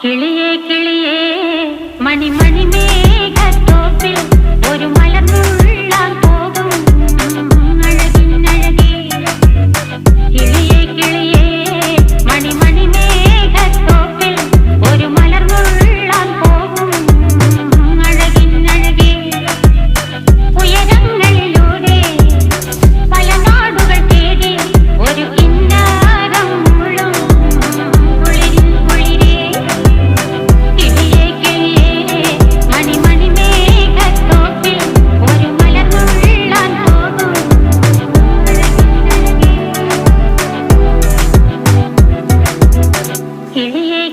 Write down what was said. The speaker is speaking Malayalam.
കിളിയേ കിളിയേ മണിമണി മേഘത്തോപ്പിൽ ഒരു മലർന്നുള്ളാൻ പോകും അഴകിനഴകേ. കിളിയേ കിളിയേ മണിമണി മേഘത്തോപ്പിൽ ഒരു മലർന്നുള്ളാൻ പോകും അഴകിനഴകേ. ഉയരങ്ങളിലൂടെ പല നാടുകൾ തേടി ഒരു കിന്നാരം മുള്ളും കുളിരിൻ കുളിരേ. കിളിയേ കിളിയേ മണിമണി മേഘത്തോപ്പിൽ ഒരു മലർന്നുള്ളാൻ പോകും അഴകിനഴകേ. കിളിയേ